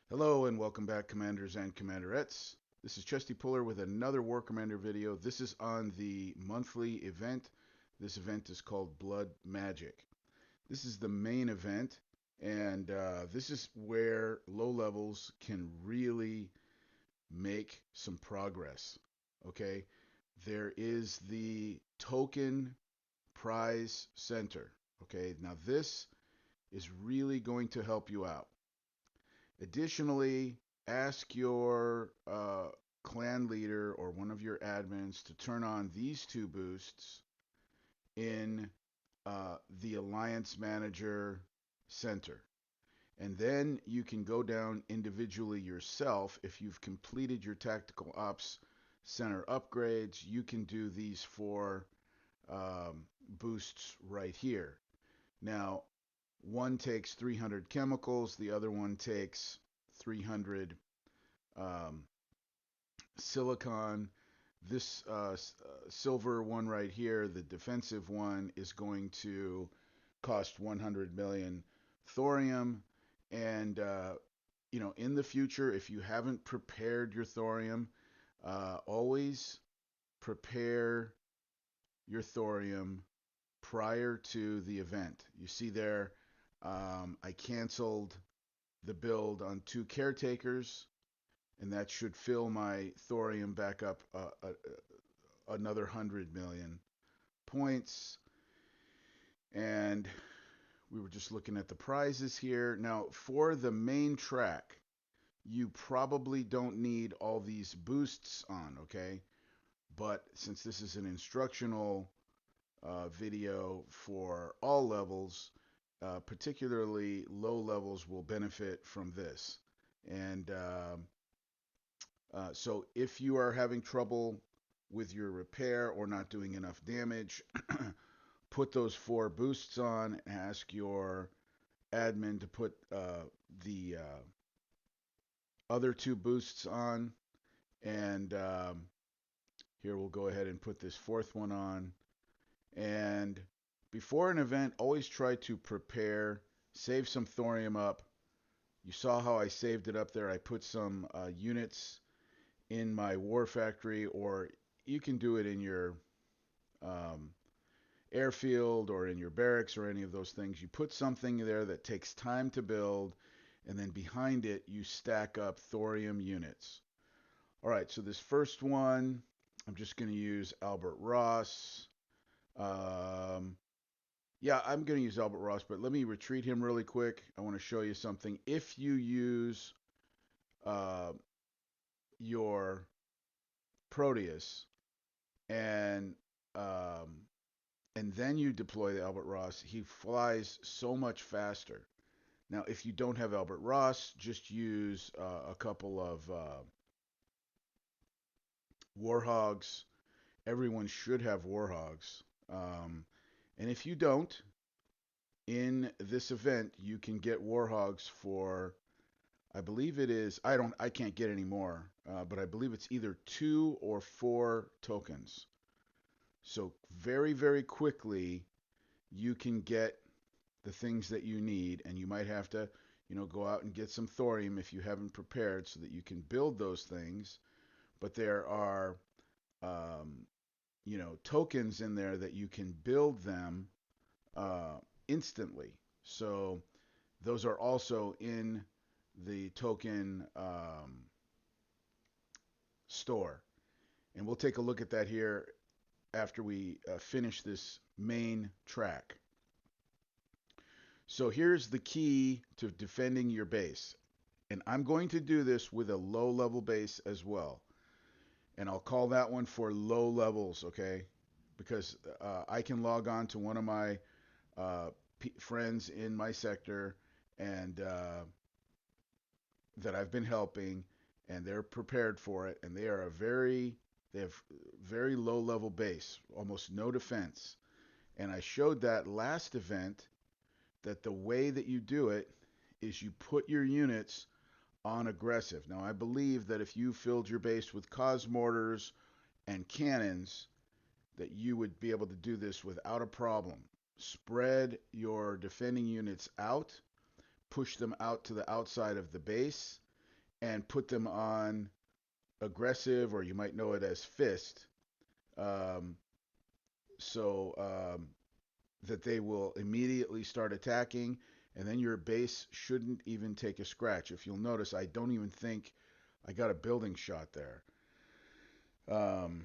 Hello and welcome back, Commanders and Commanderettes. This is Chesty Puller with another War Commander video. This is on the monthly event. This event is called Blood Magic. This is the main event, and this is where low levels can really make some progress. Okay, there is the token prize center. Okay, now this is really going to help you out. Additionally, ask your clan leader or one of your admins to turn on these two boosts in the Alliance Manager Center. And then you can go down individually yourself. If you've completed your Tactical Ops Center upgrades, you can do these four boosts right here. Now, one takes 300 chemicals, the other one takes 300 um, silicon. This silver one right here, the defensive one, is going to cost 100 million thorium. And, in the future, if you haven't prepared your thorium, always prepare your thorium prior to the event. You see there, I canceled the build on two caretakers, and that should fill my thorium back up another 100 million points. And we were just looking at the prizes here. Now, for the main track, you probably don't need all these boosts on, okay? But since this is an instructional video for all levels, particularly low levels will benefit from this. And so if you are having trouble with your repair or not doing enough damage, put those four boosts on and ask your admin to put the other two boosts on. And here we'll go ahead and put this fourth one on. And before an event, always try to prepare, save some thorium up. You saw how I saved it up there. I put some units in my war factory, or you can do it in your um, airfield or in your barracks or any of those things. You put something there that takes time to build, and then behind it, you stack up thorium units. All right, so this first one, I'm just going to use Albert Ross. Um, yeah, I'm going to use Albert Ross, but let me retreat him really quick. I want to show you something. If you use uh, your Proteus and um, and then you deploy the Albert Ross, he flies so much faster. Now, if you don't have Albert Ross, just use a couple of Warhogs. Everyone should have Warhogs. Um, and if you don't, in this event, you can get Warhogs for, I believe it is, I can't get any more, but I believe it's either 2 or 4 tokens. So very, very quickly, you can get the things that you need, and you might have to, go out and get some thorium if you haven't prepared so that you can build those things. But there are, um, tokens in there that you can build them uh, instantly. So those are also in the token store. And we'll take a look at that here after we finish this main track. So here's the key to defending your base. And I'm going to do this with a low level base as well. And I'll call that one for low levels, okay? Because I can log on to one of my friends in my sector and that I've been helping, and they're prepared for it, and they have very low level base, almost no defense. And I showed that last event that the way that you do it is you put your units on aggressive. Now, I believe that if you filled your base with Cosmortars and cannons, that you would be able to do this without a problem. Spread your defending units out, push them out to the outside of the base, and put them on aggressive, or you might know it as fist, um, so that they will immediately start attacking, and then your base shouldn't even take a scratch. If you'll notice, I don't even think I got a building shot there. Um,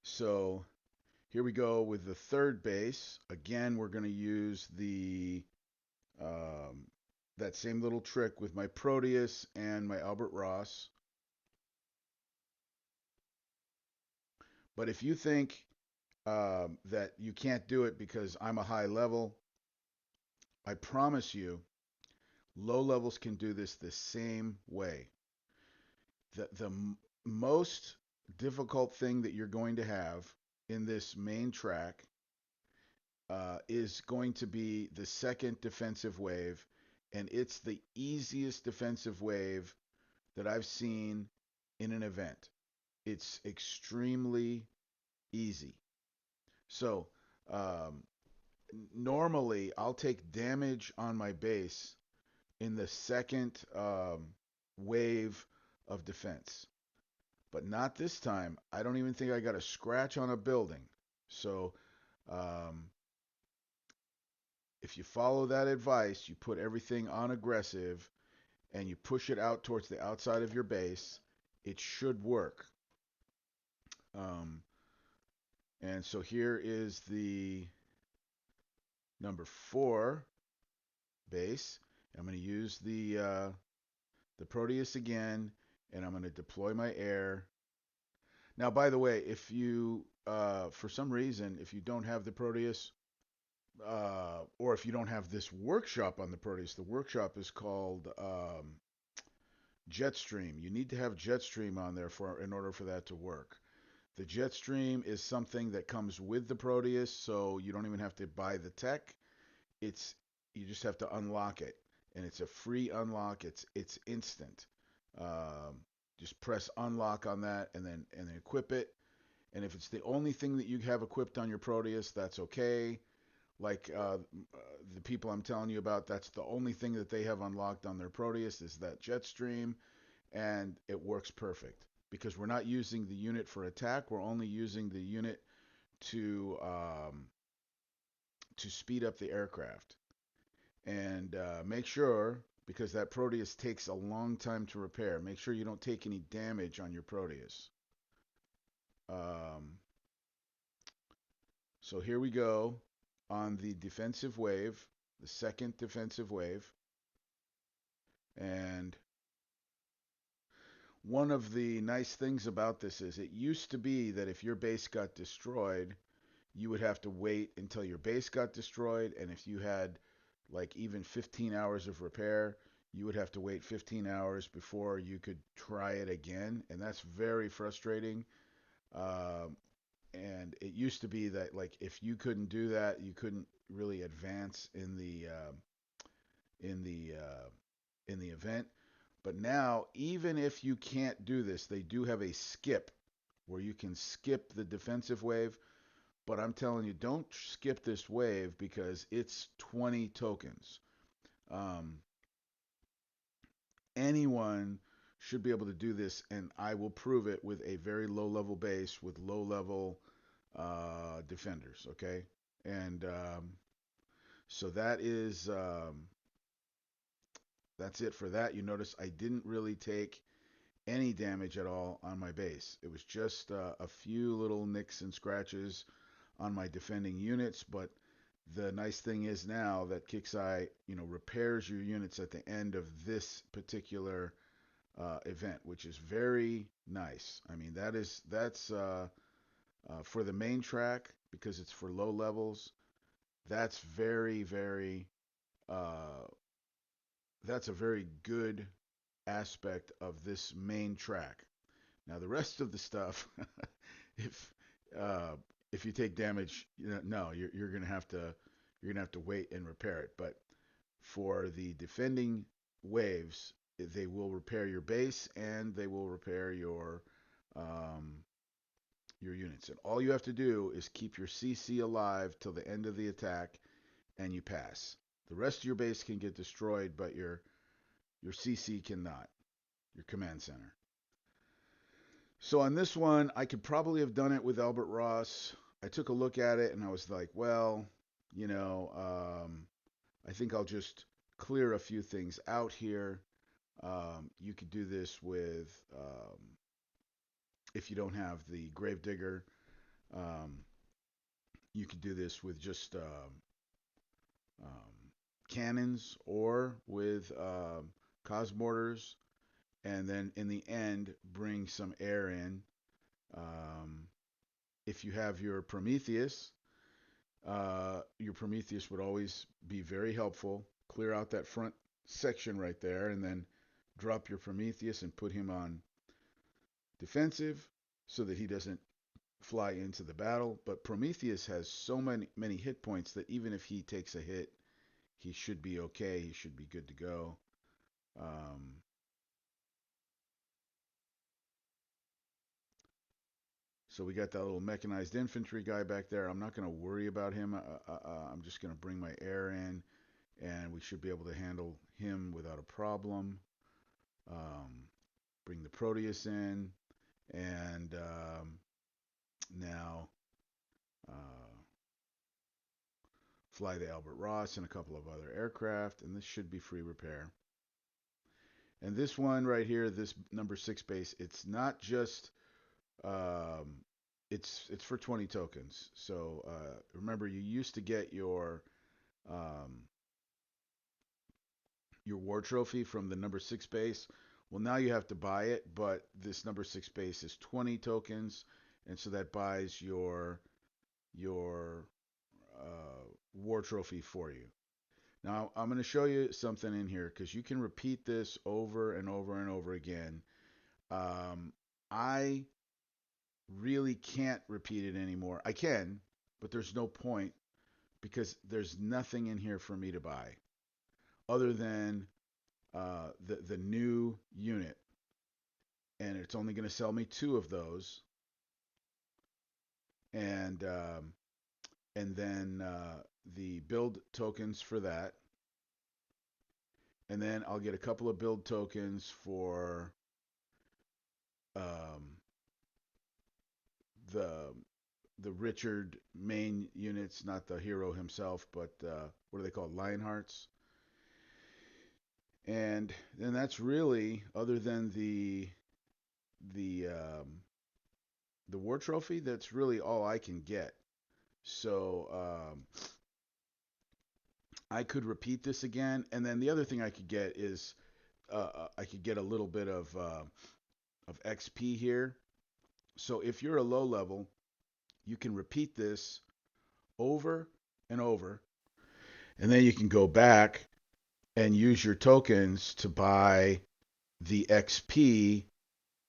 so here we go with the third base. Again, we're going to use the um, that same little trick with my Proteus and my Albert Ross. But if you think that you can't do it because I'm a high level, I promise you, low levels can do this the same way. The most difficult thing that you're going to have in this main track is going to be the second defensive wave, and it's the easiest defensive wave that I've seen in an event. It's extremely easy. So, um, normally I'll take damage on my base in the second wave of defense, but not this time. I don't even think I got a scratch on a building. So, um, if you follow that advice, you put everything on aggressive and you push it out towards the outside of your base, it should work. Um, and so here is the number 4 base. I'm going to use the Proteus again, and I'm going to deploy my air. Now, by the way, if you for some reason, if you don't have the Proteus, or if you don't have this workshop on the Proteus, the workshop is called Jetstream. You need to have Jetstream on there for in order for that to work. The Jetstream is something that comes with the Proteus, so you don't even have to buy the tech. It's you just have to unlock it, and it's a free unlock. It's instant. Um, just press unlock on that, and then equip it. And if it's the only thing that you have equipped on your Proteus, that's okay. Like the people I'm telling you about, that's the only thing that they have unlocked on their Proteus is that Jetstream, and it works perfect because we're not using the unit for attack. We're only using the unit to um, to speed up the aircraft. And make sure, because that Proteus takes a long time to repair, make sure you don't take any damage on your Proteus. Um, so here we go on the defensive wave, the second defensive wave. And one of the nice things about this is it used to be that if your base got destroyed, you would have to wait until your base got destroyed. And if you had like even 15 hours of repair, you would have to wait 15 hours before you could try it again. And that's very frustrating. Um, and it used to be that like if you couldn't do that, you couldn't really advance in the in the event. But now, even if you can't do this, they do have a skip where you can skip the defensive wave. But I'm telling you, don't skip this wave because it's 20 tokens. Um, anyone should be able to do this, and I will prove it with a very low level base with low level defenders. Okay, and so that's it for that. You notice I didn't really take any damage at all on my base. It was just a few little nicks and scratches on my defending units, but the nice thing is now that Kixeye, repairs your units at the end of this particular event, which is very nice. I mean, that's for the main track because it's for low levels. That's very very uh, that's a very good aspect of this main track. Now the rest of the stuff, if uh, if you take damage, no, you're gonna have to wait and repair it. But for the defending waves, they will repair your base and they will repair um, your units. And all you have to do is keep your CC alive till the end of the attack, and you pass. The rest of your base can get destroyed, but Your CC cannot, your command center. So on this one, I could probably have done it with Albert Ross. I took a look at it and I was like, well, you know, I think I'll just clear a few things out here. You could do this with, if you don't have the Gravedigger, um, you could do this with just um, cannons or with Cosmortars, and then in the end, bring some air in. Um, if you have your Prometheus would always be very helpful. Clear out that front section right there, and then drop your Prometheus and put him on defensive so that he doesn't fly into the battle. But Prometheus has so many hit points that even if he takes a hit, he should be okay. He should be good to go. Um, so we got that little mechanized infantry guy back there. I'm not going to worry about him. I'm just going to bring my air in, and we should be able to handle him without a problem. Um, bring the Proteus in, and now uh, fly the Albert Ross and a couple of other aircraft, and this should be free repair. And this one right here, this number 6 base, it's not just um, it's for 20 tokens. So remember, you used to get um, your war trophy from the number 6 base. Well, now you have to buy it, but this number 6 base is 20 tokens, and so that buys your war trophy for you. Now, I'm going to show you something in here because you can repeat this over and over and over again. I really can't repeat it anymore. I can, but there's no point because there's nothing in here for me to buy other than the new unit, and it's only going to sell me 2 of those, and then the build tokens for that, and then I'll get a couple of build tokens for um, the Richard main units, not the hero himself, but what are they called? Lionhearts. And then that's really, other than the the war trophy, that's really all I can get. So I could repeat this again, and then the other thing I could get is I could get a little bit of XP here. So if you're a low level, you can repeat this over and over, and then you can go back and use your tokens to buy the XP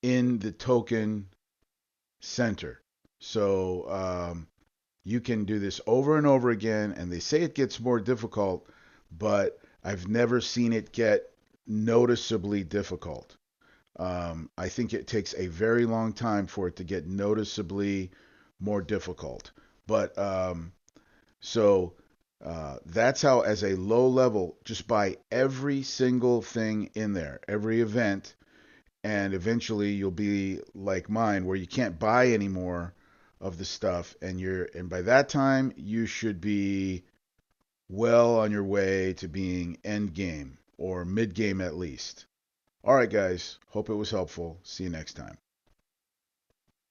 in the token center. So you can do this over and over again, and they say it gets more difficult, but I've never seen it get noticeably difficult. I think it takes a very long time for it to get noticeably more difficult. But so that's how, as a low level, just buy every single thing in there, every event, and eventually you'll be like mine, where you can't buy any more of the stuff, and by that time you should be well on your way to being end game or mid game at least. All right, guys. Hope it was helpful. See you next time.